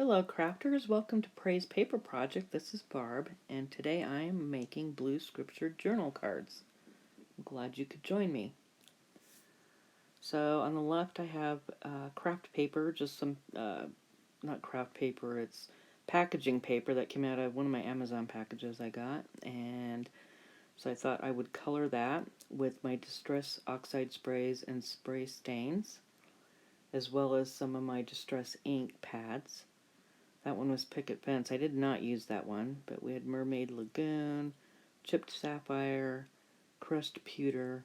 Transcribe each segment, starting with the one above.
Hello crafters, welcome to Praise Paper Project. This is Barb, and today I am making blue scripture journal cards. I'm glad you could join me. So on the left I have craft paper, just some, not craft paper, it's packaging paper that came out of one of my Amazon packages I got, and so I thought I would color that with my Distress Oxide sprays and spray stains, as well as some of my Distress ink pads. That one was Picket Fence. I did not use that one, but we had Mermaid Lagoon, Chipped Sapphire, Crust Pewter,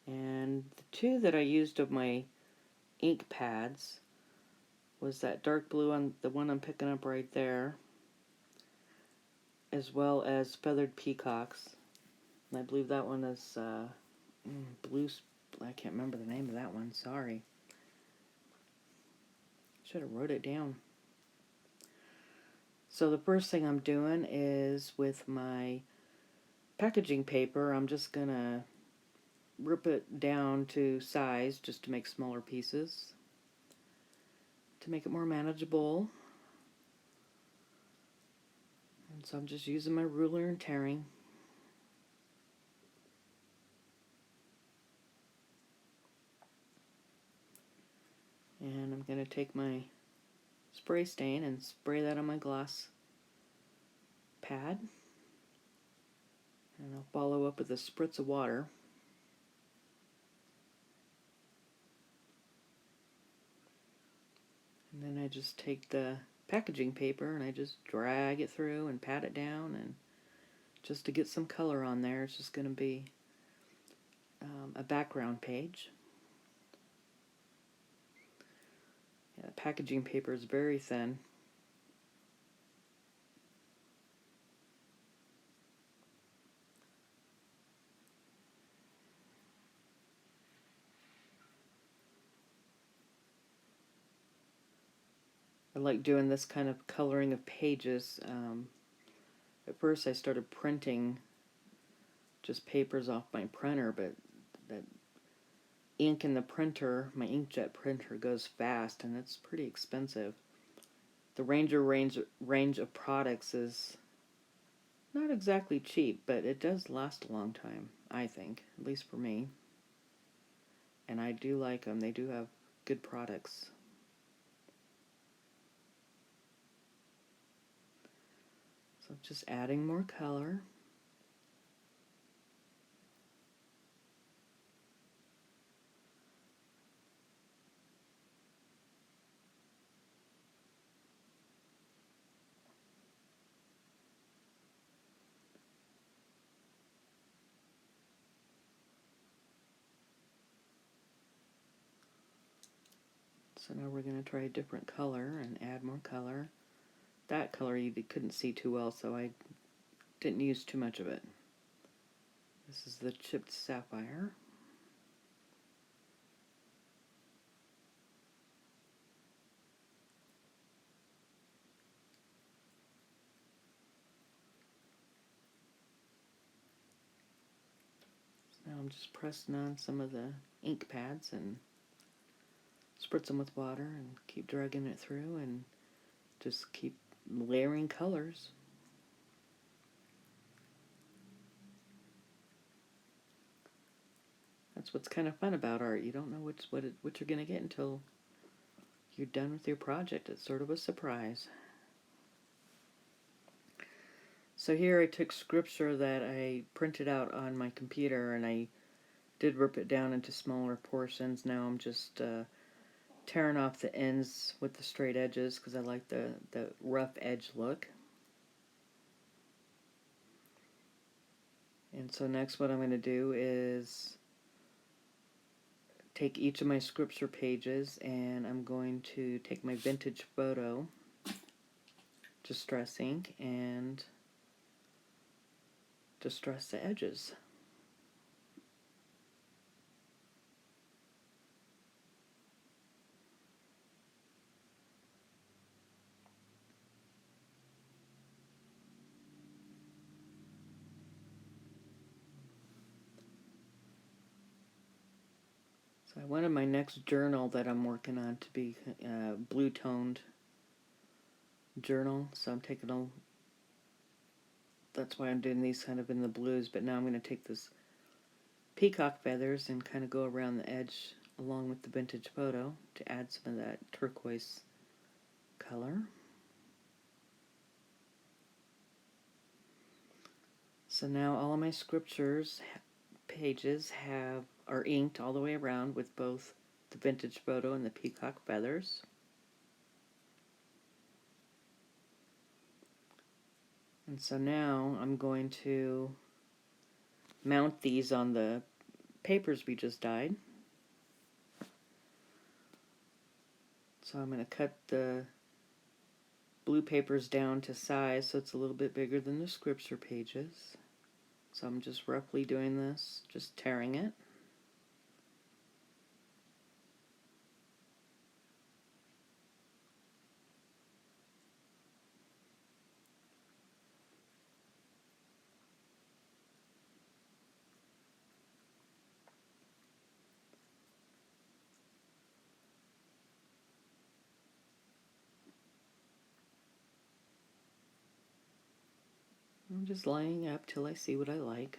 and the two that I used of my ink pads was that dark blue on the one I'm picking up right there, as well as Feathered Peacocks. And I believe that one is blue. I can't remember the name of that one. Sorry. Should have wrote it down. So the first thing I'm doing is with my packaging paper, I'm just gonna rip it down to size just to make smaller pieces to make it more manageable. And so I'm just using my ruler and tearing. And I'm going to take my spray stain and spray that on my gloss pad. And I'll follow up with a spritz of water. And then I just take the packaging paper and I just drag it through and pat it down, and just to get some color on there. It's just going to be a background page. Yeah, the packaging paper is very thin. I like doing this kind of coloring of pages. At first I started printing just papers off my printer, but the ink in the printer, my inkjet printer, goes fast and it's pretty expensive. The Ranger range of products is not exactly cheap, but it does last a long time, I think, at least for me. And I do like them. They do have good products. So just adding more color. So now we're going to try a different color and add more color. That color you couldn't see too well, so I didn't use too much of it. This is the Chipped Sapphire. Now I'm just pressing on some of the ink pads and spritz them with water and keep dragging it through and just keep layering colors. That's what's kind of fun about art. You don't know what you're going to get until you're done with your project. It's sort of a surprise. So here I took scripture that I printed out on my computer and I did rip it down into smaller portions. Now I'm just tearing off the ends with the straight edges because I like the rough edge look. And so next what I'm going to do is take each of my scripture pages and I'm going to take my vintage photo Distress ink and distress the edges. So I wanted my next journal that I'm working on to be a blue-toned journal, so I'm taking a... That's why I'm doing these kind of in the blues, but now I'm going to take this peacock feathers and kind of go around the edge along with the vintage photo to add some of that turquoise color. So now all of my scriptures pages are inked all the way around with both the vintage photo and the peacock feathers. And so now I'm going to mount these on the papers we just dyed. So I'm going to cut the blue papers down to size so it's a little bit bigger than the scripture pages. So I'm just roughly doing this, just tearing it. I'm just lining up till I see what I like.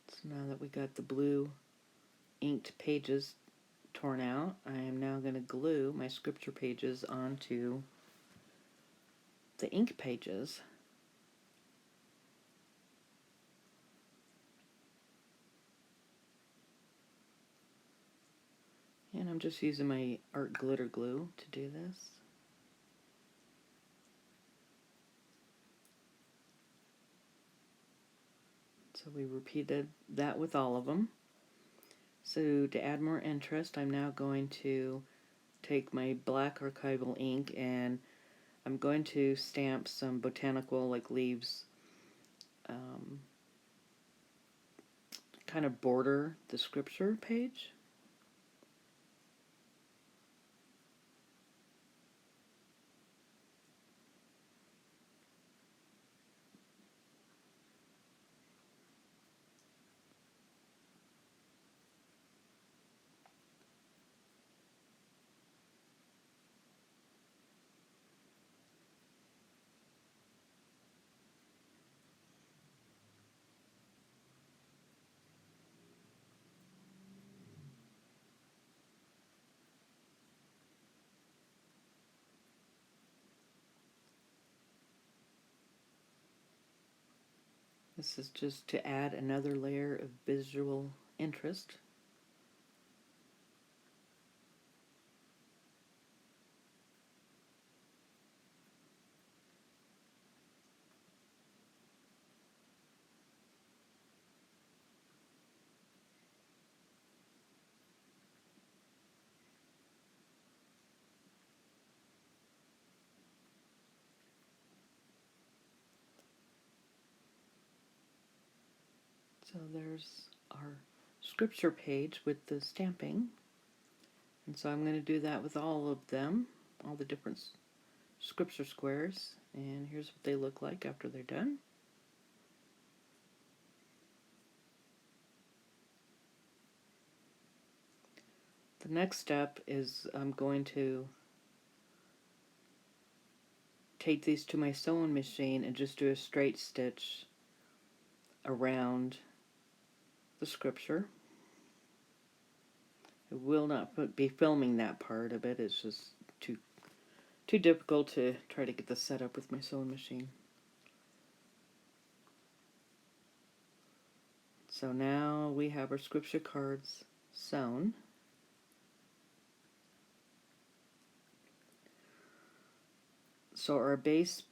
So now that we got the blue inked pages torn out, I am now going to glue my scripture pages onto the ink pages. And I'm just using my art glitter glue to do this. So we repeated that with all of them. So to add more interest, I'm now going to take my black archival ink and I'm going to stamp some botanical like leaves, kind of border the scripture page. This is just to add another layer of visual interest. So there's our scripture page with the stamping. And so I'm going to do that with all of them, all the different scripture squares. And here's what they look like after they're done. The next step is I'm going to take these to my sewing machine and just do a straight stitch around the scripture. I will not be filming that part of it. It's just too difficult to try to get this set up with my sewing machine. So now we have our scripture cards sewn. So our base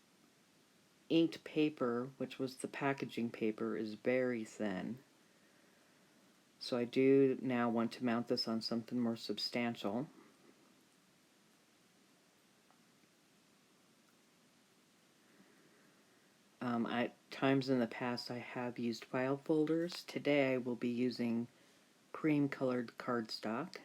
inked paper, which was the packaging paper, is very thin. So I do now want to mount this on something more substantial. At times in the past I have used file folders. Today I will be using cream colored cardstock.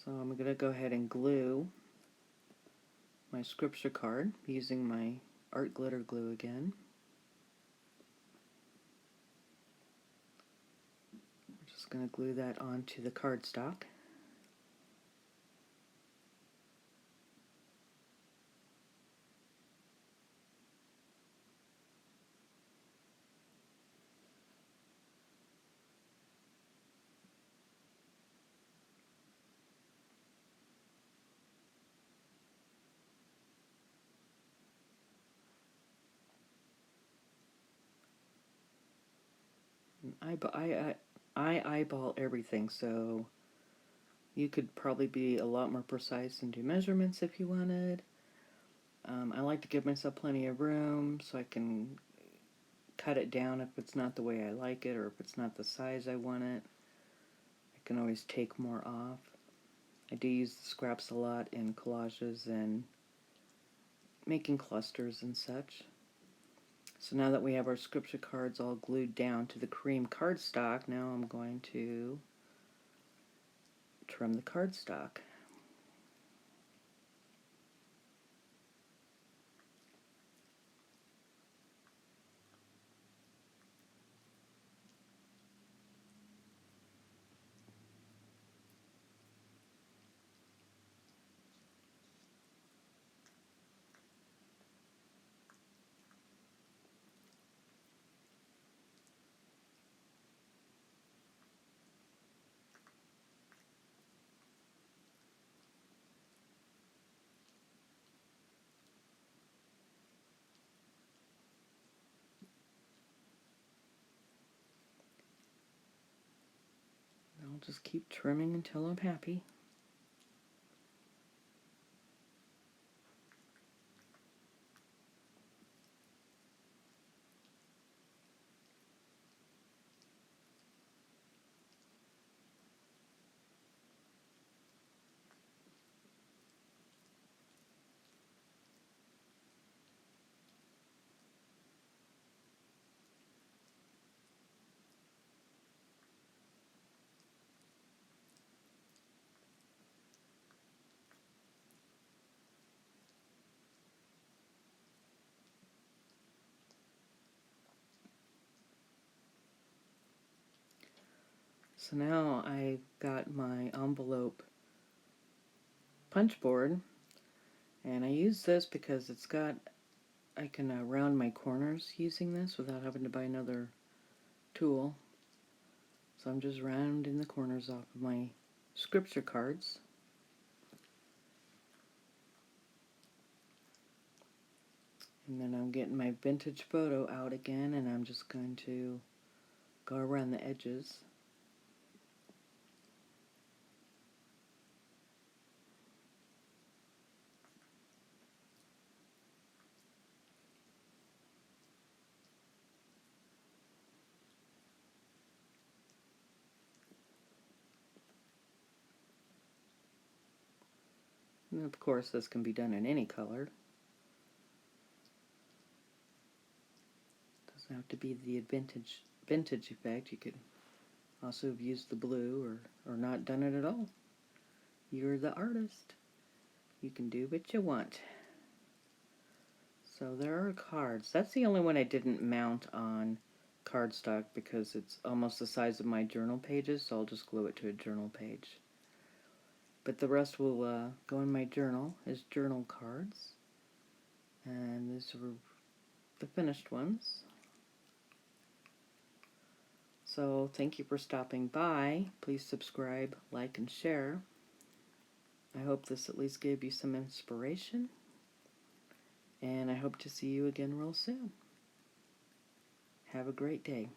So I'm going to go ahead and glue my scripture card using my art glitter glue again. I'm just going to glue that onto the cardstock. I eyeball everything, so you could probably be a lot more precise and do measurements if you wanted. I like to give myself plenty of room so I can cut it down if it's not the way I like it or if it's not the size I want it. I can always take more off. I do use the scraps a lot in collages and making clusters and such. So now that we have our scripture cards all glued down to the cream cardstock, now I'm going to trim the cardstock. I'll just keep trimming until I'm happy. So now I've got my envelope punch board, and I use this because I can round my corners using this without having to buy another tool. So I'm just rounding the corners off of my scripture cards. And then I'm getting my vintage photo out again, and I'm just going to go around the edges. And of course, this can be done in any color. Doesn't have to be the vintage effect. You could also have used the blue or not done it at all. You're the artist. You can do what you want. So there are cards. That's the only one I didn't mount on cardstock because it's almost the size of my journal pages, so I'll just glue it to a journal page. But the rest will go in my journal as journal cards. And these are the finished ones. So thank you for stopping by. Please subscribe, like, and share. I hope this at least gave you some inspiration. And I hope to see you again real soon. Have a great day.